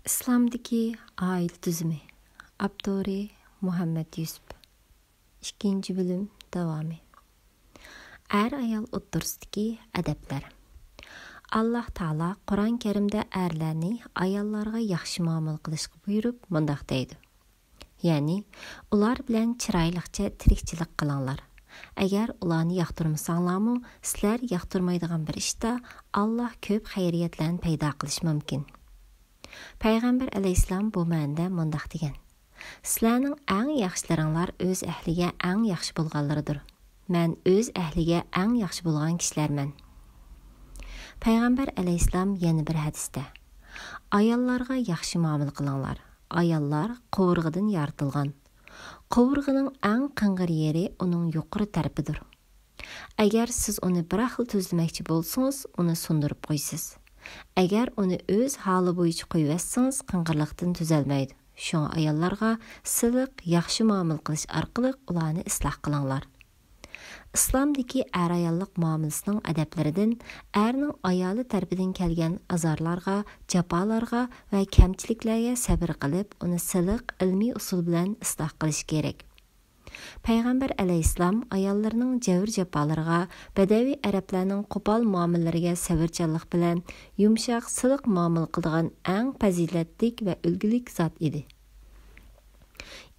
İslamdaki aile tüzümü. Abduri Muhammed Yusuf. 2. bölüm devamı. Ayal o'ttirisdagi adablar. Allah Taala Qur'on Karimda erlarni ayollarga yaxshi muomala qilishga buyurib, mundaq deydi. Ya'ni, ular bilan chiroyliqcha tirikchilik qilinglar. Agar ularni yoqtirmasanglarmi, sizlar yoqtirmaydigan bir ishda Allah ko'p xayriyatlarni paydo qilish mumkin. Peygamber aleyhisselam bu ma'noda mundaq degan. Sizlarning eng yaxshilaringlar o'z ahliga eng yaxshi bo'lganlaridir. Men o'z ahliga eng yaxshi bo'lgan kishilarman. Peygamber aleyhisselam yana bir hadisda: ayollarga yaxshi muomala qilinglar. Ayollar qovurg'idan yaratilgan. Qovurg'ining eng qing'ir yeri uning yuqori tarafidir. Agar siz uni bir xil tuzlamoqchi bo'lsangiz, uni sundirib qo'ysiz. Agar uni o'z holi bo'yicha qo'yversangiz, qing'irlikdan tuzalmaydi. Shunga ayollarga siliq, yaxshi muomala qilish orqali ularni isloh qilinglar. İslamdaki ayollik muomalasining adablaridan erning ayoli tarafidan kelgan azorlarga, jafolarga va kamchiliklarga sabr qilib, uni siliq, ilmiy usul bilan isloh qilish kerak. Peygamber aleyhisselam ayollarning javr jafolarga, badaviy arablarning qo'pol muomalalariga sabrchanlik bilan yumshoq, siliq muomala qilgan eng fazilatlik va ulgulik zot edi.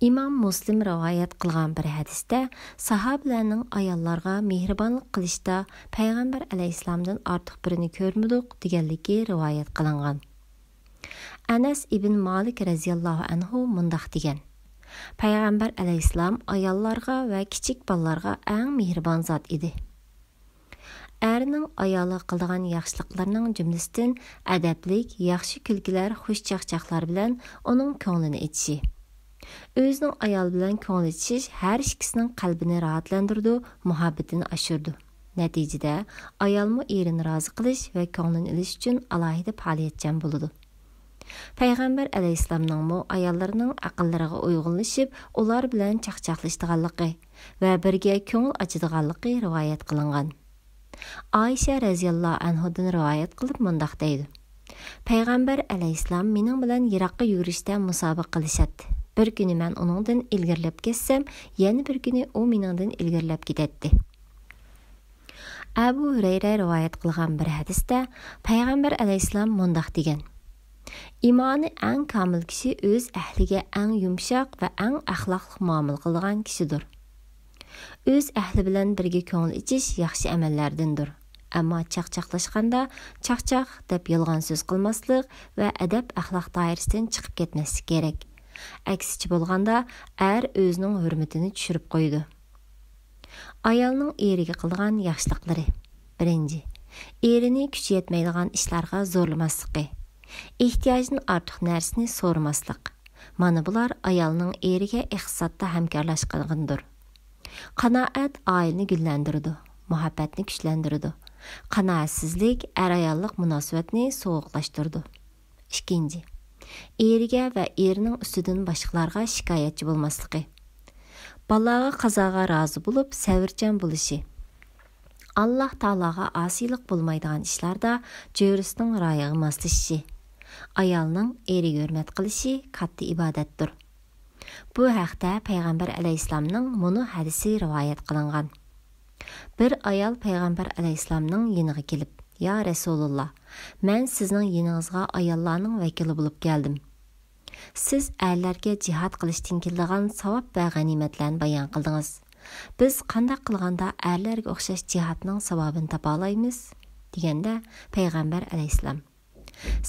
İmam Muslim rivoyat qilgan bir hadisda sahobalarning ayollarga mehribonlik qilishda Peygamber aleyhisselamdan ortiq birini ko'rmadik deganligi rivoyat qilingan. Anas ibn Malik raziyallohu anhu mundaq degan: Peygamber aleyhisselam ayollarga va kichik bolalarga eng mehribon zot edi. Erning ayoli qilgan yaxshiliklarining jumlasidan adablik, yaxshi kulgilar, xushchaqchaqlar bilan uning ko'nglini ichishi. O'zining ayol bilan ko'ngil ichish har ikkisining qalbini rahatlantirdi, muhabbatini oshirdi. Natijada ayolmi erini rozi qilish va ko'nglini ilish uchun alohida faoliyatchan bo'ladi. Peygamber aleyhisselamning mu ayollarining aqllariga uyg'unlashib, ular bilan chaqchaqlashdiganligi va birga ko'ngil ochadiganligi rivoyat qilingan. Ayşe raziyallohu anhudan rivoyat qilib mundaq deydi: Peygamber aleyhisselam mening bilan yiroqqa yugurishda musobaqa qilishadi. Bir kuni men uningdan ilgarilab ketsam, yana bir kuni u meningdan ilgarilab ketadi. Abu Hurayra rivoyat qilgan bir hadisda Peygamber aleyhisselam mundaq degan: İmanı eng kamil kishi o'z ahliga eng yumshoq va eng axloqli muomala qilgan kishidir. O'z ahli bilan birga ko'ngil ichish yaxshi amallardandir. Ammo chaqchaqlashganda chaqchaq deb yolg'on so'z qilmaslik va adab axloq doirasidan chiqib ketmaslik kerak. Aksicha bo'lganda er o'zining hurmatini tushirib qo'ydi. Ayolning eriga qilgan yaxshiliklari. 1. Erini kuchi yetmaydigan ishlarga zo'rlamasligi. Ehtiyojdan ortiq narsani so'ramaslik. Mana bular ayolning eriga iqtisodda hamkorlashgandir. Qanoat oilani gullantiradi, muhabbatni kuchlantiradi. Qanoatsizlik er-ayollik munosabatni sovuqlashtirdi. 2. Eriga va erining ustidan boshqalarga shikoyatchi bo'lmasligi. Balaga qazoga rozi bo'lib, sabrchan bo'lishi. Allah Taolaga osiylik bo'lmaydigan ishlarda jo'risining ra'yiga moslashishi. Ayolning eriga hurmat qilishi katta ibodatdir. Bu haqda Peygamber aleyhisselamning bunu hadisi rivoyat qilingan. Bir ayol Peygamber aleyhisselamning yeniga kelib: "Ya Resulullah, men sizning yeningizga ayollarning vakili bo'lib keldim. Siz erlarga jihad qilishdan kelgan savob va g'animatlarni bayon qildingiz. Biz qanday qilganda erlarga o'xshash jihadning savobini topa olamiz?" deganda Peygamber aleyhisselam: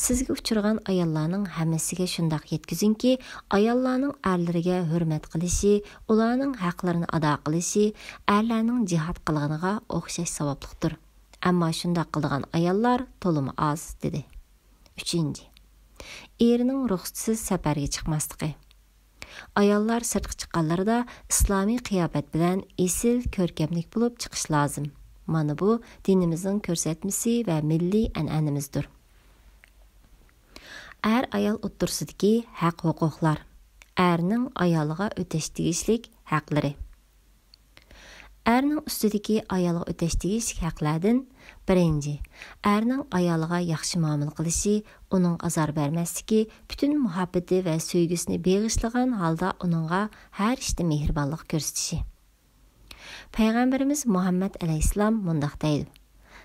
"Sizga uchirgan ayollarning hammasiga shundoq yetkazingki, ayollarning erlariga hurmat qilishi, ularning haqlarini ado qilishi erlarning jihad qilganiga o'xshash savoblikdir. Ammo shundoq qilgan ayollar to'limi oz" dedi. 3. Erining ruxsatsiz safarga chiqmasligi. Ayollar sirtqa chiqqanlarida islomiy qiyobat bilan esil, ko'rkamlik bo'lib chiqish lozim. Mana bu dinimizning ko'rsatmasi va milliy an'anamizdir. Er-ayol o'ttirsidagi haq-huquqlar. Erning ayoliga o'tash tegishlik haqlari. Әрнің üstüdeki ayalğa öteşdigi haqlardan birinci, әрнің ayalğa yaxşı muamele qilishi, onun azar verməsligi, bütün muhabbeti və söygüsünü bağışlagan halda onunğa hər işdə mehribanlıq göstərişi. Peyğəmbərimiz Muhammed əleyhissalam mundaq deydi: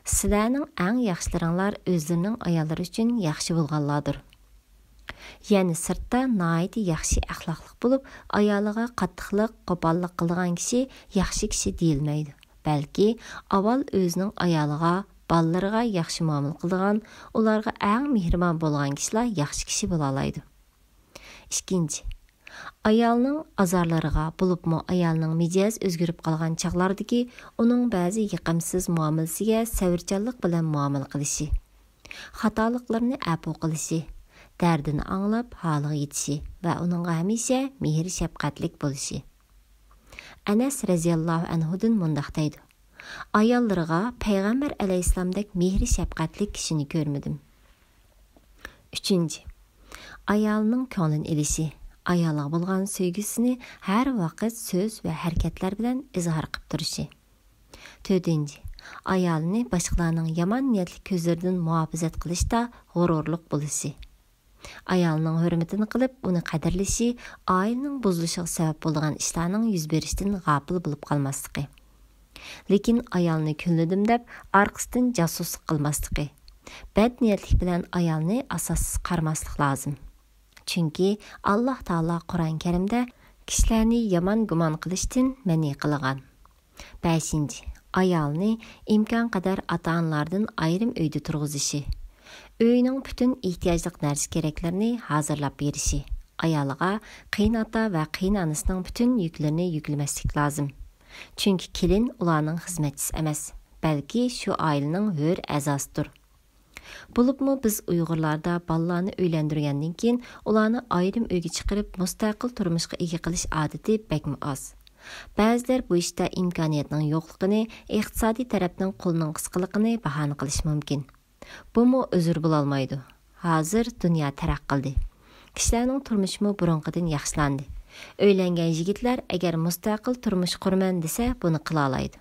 "Sizlərning ən yaxşılarınlar özlərinin ayalları üçün yaxşı bolğanlardır." Yani sırtda naiti yaxşı əxlaqlıq bulub, ayalığa qattiqlıq, qo'pollik qilgan kishi yaxshi kishi deyilmaydi. Balki avval o'zining ayalığa, ballarına yaxshi muomala qilgan, ularga eng mehribon bo'lgan kishilar yaxshi kishi bo'la oladi. Ikkinchi, ayalning azarlariga bo'libmi ayalning mijoz o'zgarib qolgan chaqlardagi uning ba'zi yiqimsiz muomalasiga savrchanlik bilan muomala qilishi, xatoliklarni afu qilishi, dardini anglab haliga yetishi va uningga hamisha mehr shafqatlik bo'lishi. Anas raziyallohu anhudan mundaq deydi: "Ayollarga Payg'ambar alayhissalomdek mehr shafqatlik kishini ko'rmadim." 3. Ayolning ko'nglini elishi, ayolga bo'lgan sevgisini har vaqt so'z va harakatlar bilan izhor qilib turishi. 4. Ayolni boshqalarning yomon niyatli ko'zlaridan muhofazat qilishda g'ururlik bo'lishi. Ayolning hurmatini qilib, uni qadrlashi, oilaning buzilishiga sabab bo'lgan ishlarning yuz berishidan g'afil bo'lib qolmasligi. Lekin ayolni kunladim deb orqasidan jasuslik qilmasligi. Bad niyatlik bilan ayolni asossiz qarmaslik lozim. Chunki Alloh taolo Qur'on Karimda kishilarni yomon gumon qilishdan ma'ni qilgan. 5. Ayolni imkon qadar ota-onalardan ayrim uyda turg'izishi. Uyning bütün ehtiyojlik narsa keraklarni hozirlab berishi. Ayoliga qiyin ota va qiyin onasining bütün yuklarini yuklamaslik lozim. Chunki kelin ularning xizmatchisi emas, balki shu oilaning hur a'zosidir. Bo'libmi biz Uyg'urlarda bolalarni uylantirgandan keyin ularni ayrim uyga chiqarib mustaqil turmushga ega qilish odati bakmi oz. Ba'zilar bu ishda imkoniyatning yo'qligini, iqtisodiy tarafning qo'lining qisqaligini bahona qilish mumkin. Bumu özür bulolmaydı. Hazır dünya taraq qildi. Kishilarning turmushimi burunqidan yaxshilandi. O'ylangan yigitlar agar mustaqil turmush qurman desa, buni qila oladi.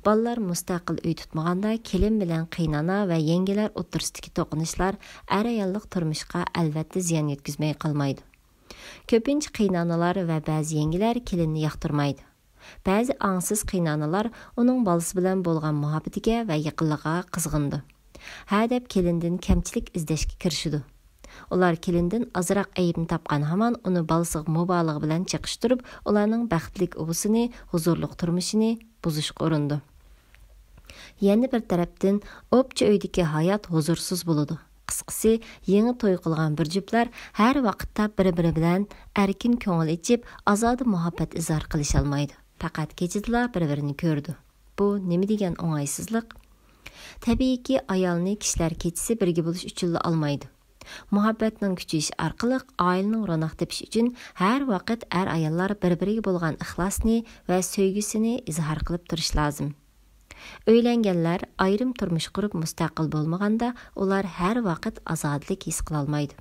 Bolalar mustaqil uy tutmaganda kelin bilan qiynana va yengilar o'tirsidagi to'qinishlar ayollik turmushga albatta ziyon yetkazmay qolmaydi. Ko'pincha qiynanalar va ba'zi yengilar kelinni yoqtirmaydi. Ba'zi angsiz qiynanalar uning bolasi bilan bo'lgan muhabbatiga va yaqinligiga qizg'indi. Hadeb kelindan kamchilik izlashga kirishidi. Ular kelindan azroq aybni topgan hamon uni balasiga mubolig'i bilan chiqishtirib, ularning baxtlik o'g'sini, huzurli turmushini buzishga urindi. Yana bir tarafdan o'pcha uydagi hayot huzursuz bo'ladi. Qisqasi, yangi to'y qilgan bir juftlar har vaqtda bir-biri bilan erkin ko'ngil ichib, azodi muhabbat izhor qilisha olmaydi. Faqat kechida bir-birini ko'rdi. Bu nima degan o'ng'aysizlik? Tabiiyki ayolni kishilar kechisi birga bo'lish uchun olmaydi. Muhabbatning kuchayishi orqali oilaning ro'naq tepish uchun har vaqt ayollar bir-biriga bo'lgan ixlosni va sevgisini izhor qilib turish lozim. O'ylanganlar ayrim turmush qurib mustaqil bo'lmaganda ular har vaqt ozodlik his qila olmaydi.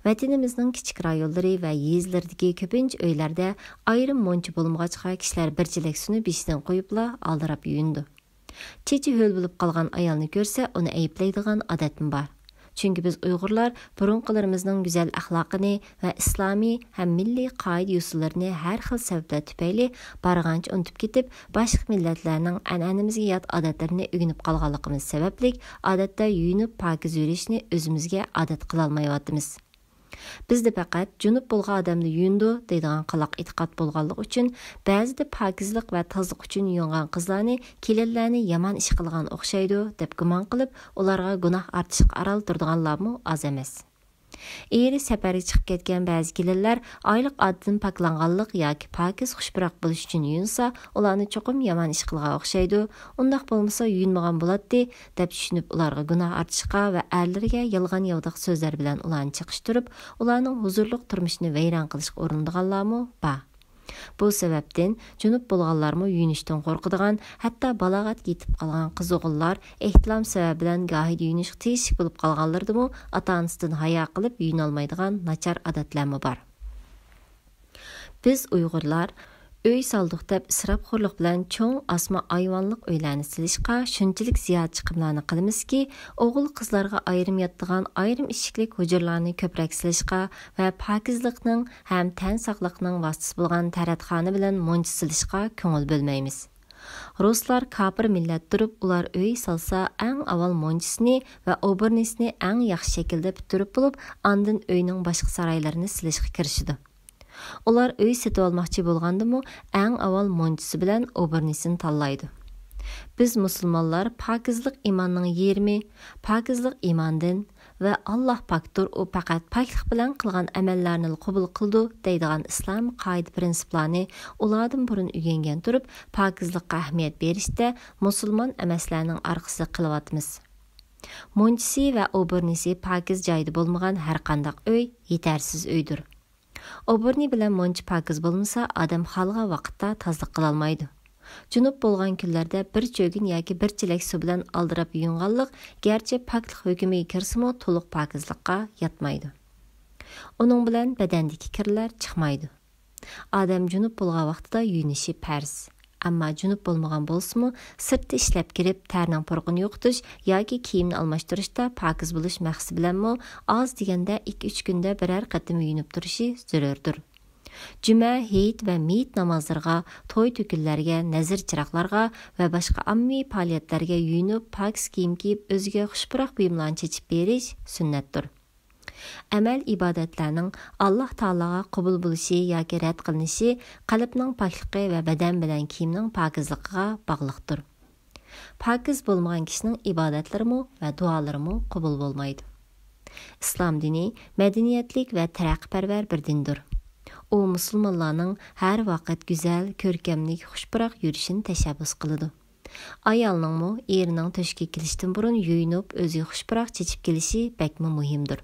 Vatanimizning kichik rayonlari va yezlardagi ko'pincha uylarda ayrim moncha bo'lmag'achqa kishilar bir chelak suvni beshidan qo'yibla aldirab yuyindi. Chechi ho'l bo'lib qolgan ayolni ko'rsa, uni ayblaydigan odatim bor. Chunki biz Uyg'urlar burunqilarimizning go'zal axloqini va islomiy ham milliy qoida usullarini har xil sabablar tufayli barg'ancha unutib ketib, boshqa millatlarning an'anamizga yot odatlarini o'rganib qolganligimiz sababli odatda yuyinib pokiz yurishni o'zimizga odat qila olmayapmiz. Bizda faqat junub bo'lgan odamni yuyindi deydigan qaloq e'tiqod bo'lganligi uchun ba'zida pokizlik va tozalik uchun yuyingan qizlarni kelinlarni yomon ish qilgan o'xshaydi deb gumon qilib, ularga gunoh ortishga aral turdiganlarmi oz emas. Eri safarga chiqib ketgan ba'zi kelinlar oylik oddidan poklanganlik yoki pokiz xushbiroq bo'lish uchun yuyinsa, ularni cho'qim yomon ish qilgan o'xshaydi. Undaq bo'lmasa yuyinmagan bo'ladi deb tushunib, ularga gunoh ortishga va erlarga yolg'on yovdiq so'zlar bilan ularni chiqishtirib, ularning huzurli turmushini vayron qilishga urindiganlarmi bor. Bu sababdan junub bo'lganlarmi yuyinishdan qo'rqadigan, hatto balog'at yetib qolgan qiz-o'g'illar ehtilom sababi bilan gohida yuyinishga tegishli bo'lib qolganlardimi ota-onasidan hayo qilib yuyina olmaydigan nachar odatlarmi bor. Biz Uyg'urlar Öy saldıq deb israfxo'rlik bilan cho'ng osma ayvonliq uylarni silishqa shunchalik ziyod chiqimlarni qilamizki, o'g'il qizlarga ayrim yotadigan ayrim ishiklik hujurlarni ko'proq silishqa va pokizlikning ham tan saqliqning vositasi bo'lgan taratxona bilan munch silishqa ko'ngil bo'lmaymiz. Ruslar kafir millat turib, ular öy salsa eng avval monchisini va oburnisini eng yaxshi shaklda bitirib bo'lib, andin uyning boshqa saroylarini silishga kirishdi. Ular öy setib olmoqchi bo'lgandimi, eng avval monchisi bilan oburnisini tanlaydi. Biz musulmonlar pokizlik imonning yerimi, pokizlik imondan va Alloh pakdir, u faqat poklik bilan qilgan amallarni qabul qildi deydigan islom qoida prinsiplarni ulardan burun o'rgangan turib, pokizlikqa ahamiyat berishda musulmon emaslarning orqasi qilyapmiz. Monchisi va oburnisi pokiz joyda bo'lmagan har qanday uy yetarsiz uydir. Oburni bilan monchi pokiz bo'lmasa, odam xalqa vaqtda tozalik qila olmaydi. Junub bo'lgan kunlarda bir cho'gin yoki bir chelak suv bilan aldirab yuyinganlik, garchi poklik hukmiga kirsimi, to'liq pokizlikqa yetmaydi. Uning bilan badandagi kirlar chiqmaydi. Odam junub bo'lgan vaqtida yuyinishi farz. Ammo junub bo'lmagan bo'lsa-mu, sirtda ishlab kirib, tarning purqini yo'qotish yoki kiyimni almashtirishda pokiz bo'lish maqsadi bilanmi, oz deganda 2-3 kunda biror qatim yuyinib turishi zarurdir. Cuma, heyit va miyit namozlarga, to'y to'kinlarga, nazir chiroqlarga va boshqa ammiy faoliyatlarga yuyinib, pokiz kiyim kiyib, o'ziga xushpuroq buyumlarni chechib berish sunnatdir. Amal ibodatlarning Alloh taologa qabul bo'lishi yoki rad qilinishi qalbning pokligi va badan bilan kiyimning pokizligiga bog'liqdir. Pokiz bo'lmagan kishining ibodatlarimi va duolarimi qabul bo'lmaydi. Islom dini madaniyatlik va taraqqiyparvar bir dindir. U musulmonlarning har vaqt go'zal, ko'rkamlik, xushpuroq yurishini tashabbus qiladi. Ayolningmi erining to'shga kelishdan burun yuyinib, o'ziga xushpuroq chechib kelishi bakmi muhimdir.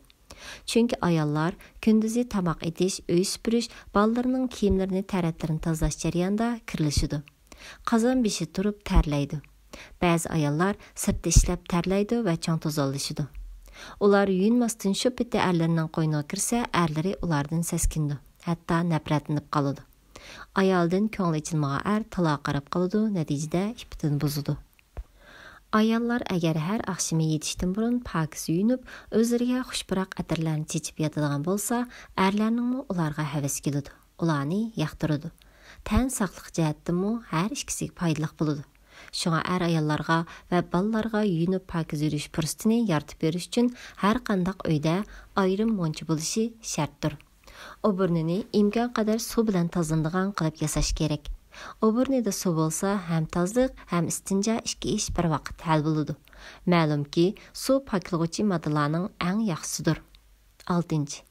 Chunki ayollar kunduzi tamoq etish, uy supurish, ballarning kiyimlarini, taratlarini tozalash jarayonida kirlishidi. Qozon beshi turib tarlaydi. Ba'zi ayollar sirtda ishlab tarlaydi va cho'ng tozalashidi. Ular yuyinmasdan shu paytda erlarining qo'yniga kirsa, erlari ulardan saskindi. Hatto nafratlanib qoladi. Ayoldan ko'ngli ichilmagan er taloq qarab qoladi, natijada ipdan buzadi. Ayollar agar har oqshimi yetishdan burun pokiz yuyinib, o'zlariga xushpuroq atirlarni chechib yotadigan bo'lsa, erlarning ularga havas keladi. Ularni yoqtiradi. Tan saqliq jihatdimi har ikkisiga foydali bo'ladi. Shunga ayollarga va bolalarga yuyinib pokiz yurish fursatini yaratib berish uchun har qanday uyda ayrim monchi bo'lishi shartdir. Oburnini imkon qadar suv bilan tozaladigan qilib yasash kerak. Oburnida suv bo'lsa, ham tozliq, ham istinja ikki ish bir vaqt hal bo'ladi. Ma'lumki, suv poklovchi moddalarning eng yaxshisidir. 6.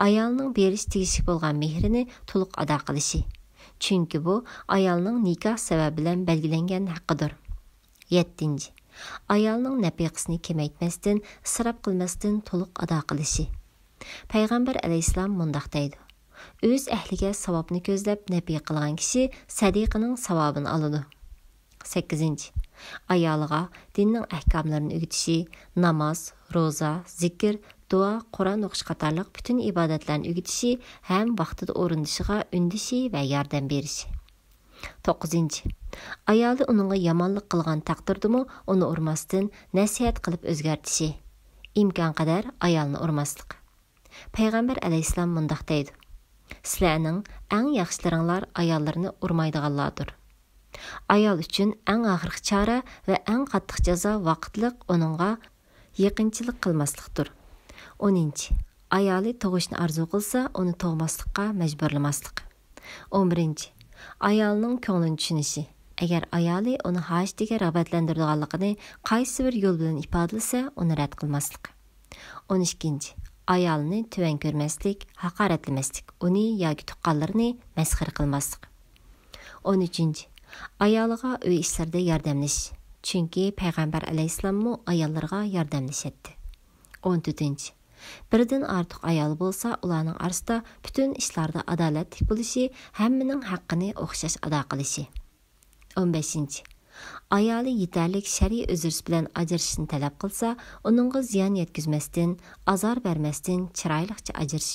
Ayolning berish tegishli bo'lgan mehrini to'liq ado qilishi. Chunki bu ayolning nikoh sababi bilan belgilangan haqqidir. 7. Ayolning nafaqasini kamaytmasdan, isrof qilmasdan to'liq ado qilishi. Payg'ambar alayhisalom mundaq deydi: O'z ahliga savobni ko'zlab nafiqa qilgan kishi sadiqining savobini oladi. 8. Ayoliga dinning ahkomlarini o'rgatishi, namoz, ro'za, zikr, duo, Qur'on o'qish qatorliq butun ibodatlarni o'rgatishi ham vaqtida o'rindishiga undishi va yordam berishi. 9. Ayoli uningga yomonlik qilgan taqdirdimi, uni urmasdan nasihat qilib o'zgartishi. Imkon qadar ayolni urmaslik. Payg'ambar alayhisalom mundaq deydi: Sizlarning eng yaxshilaringlar ayollarni urmaydiganlardir. Ayol uchun eng oxirgi chora va eng qattiq jazo vaqtliq uningga yaqinchilik qilmaslikdir. 10. Ayoli tug'ishni arzu qilsa, uni tug'maslikqa majburlamaslik. 11. Ayolning ko'nglini tushunishi. Agar ayoli uni hojatiga rag'batlantiradiganligini qaysi bir yo'l bilan ifodalasa, uni rad qilmaslik. 12. Ayolni tuvan ko'rmaslik, haqoratlamaslik, uni yoki tuqqanlarini masxara qilmaslik. 13. Ayoliga uy ishlarida yordamlash. Chunki payg'ambar alayhisalom ayollarga yordamlashatdi. 14. Birdan ortiq ayol bo'lsa, ularning orasida butun ishlarda adolatli bo'lishi, hammaning haqqini o'xshash ado qilishi. 15. Ayoli yetarlik shar'iy uzr bilan ajrashishni talab qilsa, uningga ziyon yetkazmasdan, azor bermasdan chiroyliqcha ajrash.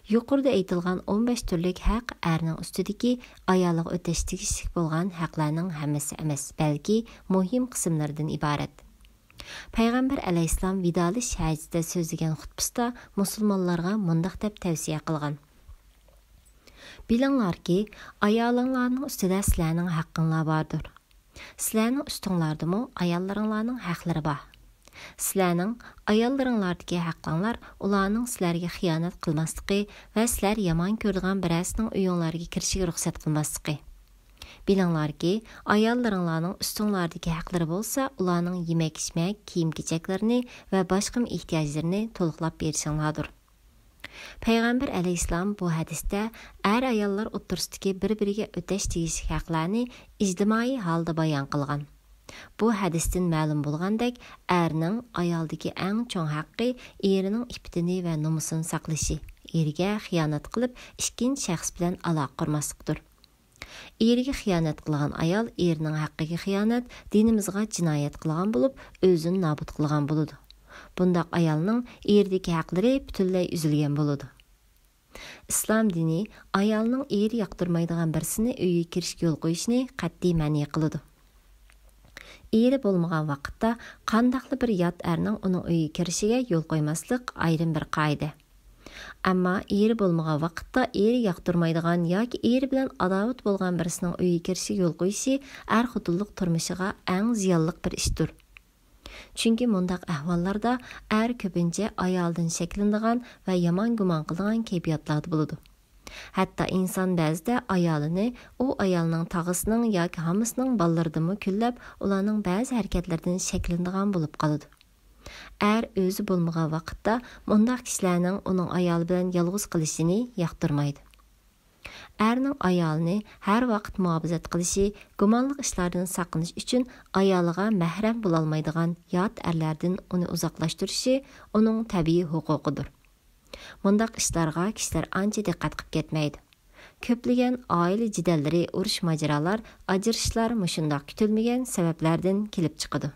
Yuqorida aytilgan 15 türlük haq әрнең üstidəki ayalыğa ötəş tegishlik bolğan haqlarning hammasi emas, balki muhim qismlardan iborat. Peyğəmbər əleyhissalam vidaliş həcdə sözləyən xutbasida musulmonlarga mundaq deb tavsiya qilgan. Bilinglar ki, ayallarning ustida sizlarning haqqinglar bardır. Sizlarning ustinglardımı ayallarning haqlari bor. Sizlərning ayallarınlardakı haqqanlar ularning sizlarga xiyonat qilmasligi va sizlar yomon ko'rgan birasining uyinglarga kirishiga ruxsat qilmasligi. Bilinglarki, ayallarınlarning ustinglardagi haqlari bo'lsa, ularning yemak-ichmak, kiyim-kechaklarini va boshqa ehtiyojlarini to'liqlab berishinglardir. Peyğəmbər əleyhissalam bu hadisdə ayallar o'rtasidagi bir-biriga o'tash tegishli haqlarni ijtimoiy holda bayon qilgan. Bu hadisdən ma'lum bo'lgandek, erning ayaldagi eng cho'ng haqqi erining ippatini va nomusini saqlashi, eriga xiyonat qilib, ikkinchi shaxs bilan aloqa qurmaslikdir. Eriga xiyonat qilgan ayol erining haqqiga xiyonat, dinimizga jinoyat qilgan bo'lib, o'zini nobud qilgan bo'ladi. Bundaq ayolning erdagi haqlari butunlay uzilgan bo'ladi. İslam dini ayolning eri yoqtirmaydigan birsini uyga kirishga yo'l qo'yishni qat'iy ma'ni qiladi. Eri bo'lmagan vaqtda qandaqli bir yot erning uning uyiga kirishiga yo'l qo'ymaslik ayrim bir qoida. Ammo eri bo'lmagan vaqtda eri yoqtirmaydigan yoki eri bilan adovat bo'lgan birisining uyiga kirishiga yo'l qo'yishi xotinlik turmushiga eng ziyonli bir ishdir. Chunki mundaq ahvollarda ko'pincha ayoldan shaklanadigan va yomon gumon qiladigan kayfiyatlarda bo'ladi. Hatto inson ba'zida ayolini u ayolning tog'isining yoki hamisining ballardan kullab, ularning ba'zi harakatlaridan shaklanadigan bo'lib qoladi. O'zi bo'lmagan vaqtda mundaq kishilarning uning ayoli bilan yolg'iz qilishini yoqtirmaydi. Erning ayolini har vaqt muhofazat qilishi, gumonli ishlardan saqlanish uchun ayoliga mahram bo'la olmaydigan yot erlardan uni uzoqlashtirishi uning tabiiy huquqidir. Mundaq ishlarga kishilar ancha diqqat qilib ketmaydi. Ko'plagan oila jidallari, urush mojarolar, ajrashishlar mushundoq kutilmagan sabablardan kelib chiqadi.